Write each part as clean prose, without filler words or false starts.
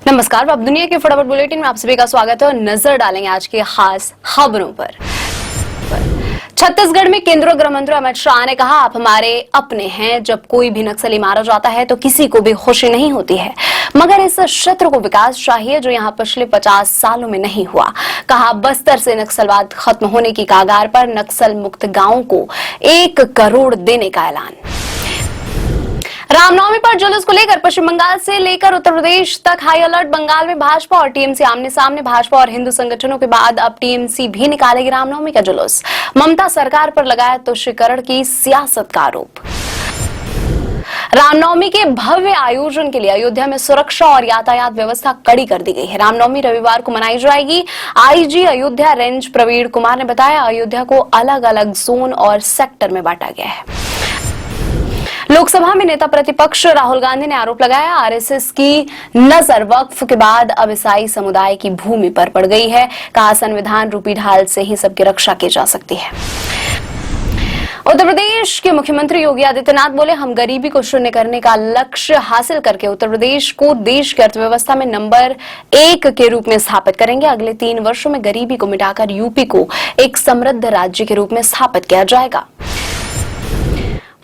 नमस्कार, अब दुनिया के फटाफट बुलेटिन में आप सभी का स्वागत है और नजर डालेंगे आज की खास खबरों पर। छत्तीसगढ़ में केंद्रीय गृह मंत्री अमित शाह ने कहा, आप हमारे अपने हैं। जब कोई भी नक्सली मारा जाता है तो किसी को भी खुशी नहीं होती है, मगर इस क्षेत्र को विकास चाहिए जो यहां पिछले 50 सालों में नहीं हुआ। कहा, बस्तर से नक्सलवाद खत्म होने की कगार पर, नक्सल मुक्त गांवों को 1 करोड़ देने का ऐलान। रामनवमी पर जुलूस को लेकर पश्चिम बंगाल से लेकर उत्तर प्रदेश तक हाई अलर्ट। बंगाल में भाजपा और टीएमसी आमने सामने। भाजपा और हिंदू संगठनों के बाद अब टीएमसी भी निकालेगी रामनवमी का जुलूस। ममता सरकार पर लगाया तुष्टीकरण की सियासत का आरोप। रामनवमी के भव्य आयोजन के लिए अयोध्या में सुरक्षा और यातायात व्यवस्था कड़ी कर दी गई है। रामनवमी रविवार को मनाई जाएगी। आईजी अयोध्या रेंज प्रवीण कुमार ने बताया, अयोध्या को अलग अलग जोन और सेक्टर में बांटा गया है। लोकसभा में नेता प्रतिपक्ष राहुल गांधी ने आरोप लगाया, आरएसएस की नजर वक्फ के बाद अब ईसाई समुदाय की भूमि पर पड़ गई है। कहा, संविधान रूपी ढाल से ही सबकी रक्षा की जा सकती है। उत्तर प्रदेश के मुख्यमंत्री योगी आदित्यनाथ बोले, हम गरीबी को शून्य करने का लक्ष्य हासिल करके उत्तर प्रदेश को देश की अर्थव्यवस्था में नंबर 1 के रूप में स्थापित करेंगे। अगले 3 वर्षों में गरीबी को मिटाकर यूपी को एक समृद्ध राज्य के रूप में स्थापित किया जाएगा।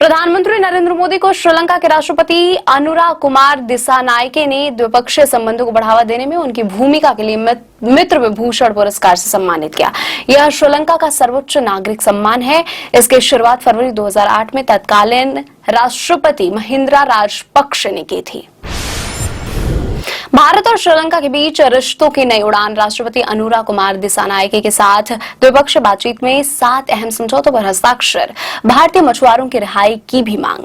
प्रधानमंत्री नरेंद्र मोदी को श्रीलंका के राष्ट्रपति अनुरा कुमार दिसानायके ने द्विपक्षीय संबंधों को बढ़ावा देने में उनकी भूमिका के लिए मित्र विभूषण पुरस्कार से सम्मानित किया। यह श्रीलंका का सर्वोच्च नागरिक सम्मान है। इसकी शुरुआत फरवरी 2008 में तत्कालीन राष्ट्रपति महिंद्रा राजपक्षे ने की थी। भारत और श्रीलंका के बीच रिश्तों की नई उड़ान। राष्ट्रपति अनुरा कुमार दिसानायके के साथ द्विपक्षीय बातचीत में 7 अहम समझौतों पर हस्ताक्षर। भारतीय मछुआरों की रिहाई की भी मांग।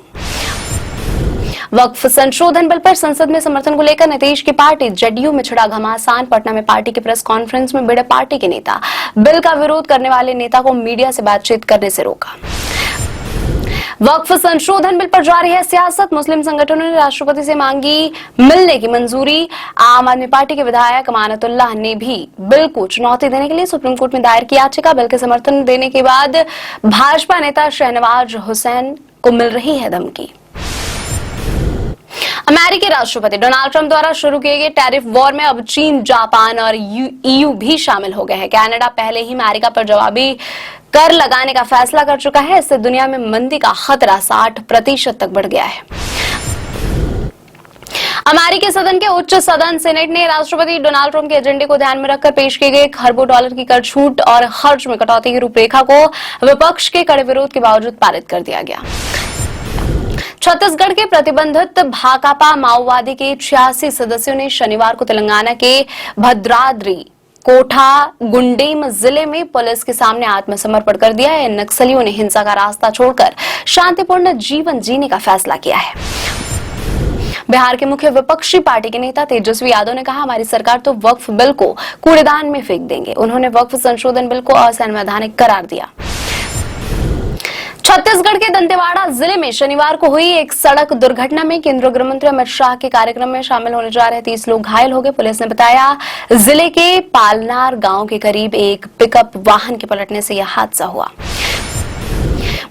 वक्फ संशोधन बिल पर संसद में समर्थन को लेकर नीतीश की पार्टी जेडीयू में छिड़ा घमासान। पटना में पार्टी की प्रेस कॉन्फ्रेंस में भिड़े पार्टी के नेता। बिल का विरोध करने वाले नेता को मीडिया से बातचीत करने से रोका। वक्फ संशोधन बिल पर जारी है सियासत। मुस्लिम संगठनों ने राष्ट्रपति से मांगी मिलने की मंजूरी। आम आदमी पार्टी के विधायक अमानतुल्लाह ने भी बिल को चुनौती देने के लिए सुप्रीम कोर्ट में दायर की याचिका। बिल के समर्थन देने के बाद भाजपा नेता शहनवाज हुसैन को मिल रही है धमकी। अमेरिकी राष्ट्रपति डोनाल्ड ट्रंप द्वारा शुरू किए गए टैरिफ वॉर में अब चीन, जापान और ईयू भी शामिल हो गए हैं। कनाडा पहले ही अमेरिका पर जवाबी कर लगाने का फैसला कर चुका है। इससे दुनिया में मंदी का खतरा 60% तक बढ़ गया है। अमेरिकी सदन के उच्च सदन सेनेट ने राष्ट्रपति डोनाल्ड ट्रंप के एजेंडे को ध्यान में रखकर पेश किए गए खरबों डॉलर की कर छूट और खर्च में कटौती की रूपरेखा को विपक्ष के कड़े विरोध के बावजूद पारित कर दिया गया। छत्तीसगढ़ के प्रतिबंधित भाकपा माओवादी के 86 सदस्यों ने शनिवार को तेलंगाना के भद्राद्री कोठा गुंडेम जिले में पुलिस के सामने आत्मसमर्पण कर दिया है। नक्सलियों ने हिंसा का रास्ता छोड़कर शांतिपूर्ण जीवन जीने का फैसला किया है। बिहार के मुख्य विपक्षी पार्टी के नेता तेजस्वी यादव ने कहा, हमारी सरकार तो वक्फ बिल को कूड़ेदान में फेंक देंगे। उन्होंने वक्फ संशोधन बिल को असंवैधानिक करार दिया। छत्तीसगढ़ के दंतेवाड़ा जिले में शनिवार को हुई एक सड़क दुर्घटना में केंद्रीय गृह मंत्री अमित शाह के कार्यक्रम में शामिल होने जा रहे 30 लोग घायल हो गए। पुलिस ने बताया, जिले के पालनार गांव के करीब एक पिकअप वाहन के पलटने से यह हादसा हुआ।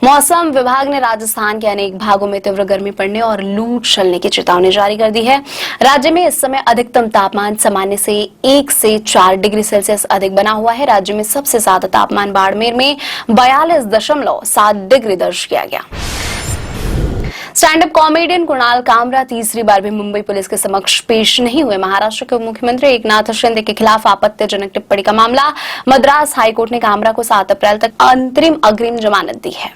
मौसम विभाग ने राजस्थान के अनेक भागों में तीव्र गर्मी पड़ने और लू चलने की चेतावनी जारी कर दी है। राज्य में इस समय अधिकतम तापमान सामान्य से 1 से 4 डिग्री सेल्सियस अधिक बना हुआ है। राज्य में सबसे ज्यादा तापमान बाड़मेर में 42.7 डिग्री दर्ज किया गया। Stand up comedian Kunal Kamra तीसरी बार भी मुंबई पुलिस के समक्ष पेश नहीं हुए। महाराष्ट्र के मुख्यमंत्री एकनाथ शिंदे के खिलाफ आपत्तिजनक टिप्पणी का मामला। मद्रास हाईकोर्ट ने कामरा को 7 अप्रैल तक अग्रिम जमानत दी है।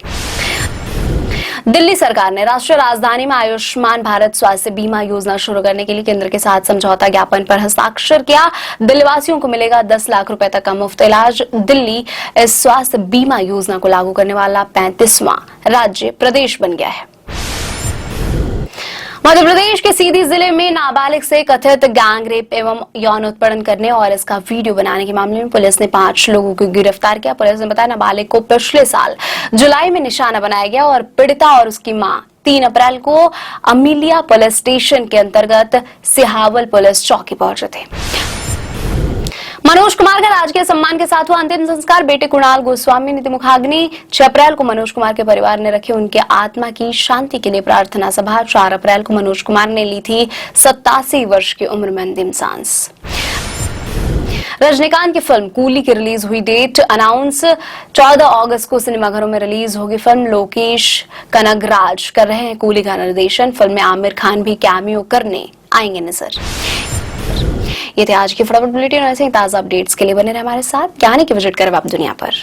दिल्ली सरकार ने राष्ट्रीय राजधानी में आयुष्मान भारत स्वास्थ्य बीमा योजना शुरू करने के लिए केंद्र के साथ समझौता ज्ञापन पर हस्ताक्षर किया। दिल्लीवासियों को मिलेगा 10 लाख रुपए तक का मुफ्त इलाज। दिल्ली इस स्वास्थ्य बीमा योजना को लागू करने वाला 35वां राज्य प्रदेश बन गया है। मध्य प्रदेश के सीधी जिले में नाबालिग से कथित गैंग रेप एवं यौन उत्पीड़न करने और इसका वीडियो बनाने के मामले में पुलिस ने 5 लोगों को गिरफ्तार किया। पुलिस ने बताया, नाबालिग को पिछले साल जुलाई में निशाना बनाया गया और पीड़िता और उसकी मां 3 अप्रैल को अमीलिया पुलिस स्टेशन के अंतर्गत सिहावल पुलिस चौकी पहुंचे थे। मनोज कुमार का राजकीय सम्मान के साथ हुआ अंतिम संस्कार। बेटे कुणाल गोस्वामी नीति मुखाग्नि। 6 अप्रैल को मनोज कुमार के परिवार ने रखी उनके आत्मा की शांति के लिए प्रार्थना सभा। 4 अप्रैल को मनोज कुमार ने ली थी 87 वर्ष की उम्र में अंतिम सांस। रजनीकांत की फिल्म कूली की रिलीज हुई डेट अनाउंस। 14 अगस्त को सिनेमाघरों में रिलीज होगी फिल्म। लोकेश कनगराज कर रहे हैं कूली का निर्देशन। फिल्म में आमिर खान भी कैमियो करने आएंगे नजर। ये थे आज की फटाफट बुलेटिन। ऐसे ही ताजा अपडेट्स के लिए बने रहे हमारे साथ। ज्ञानी की विजिट करें आप दुनिया पर।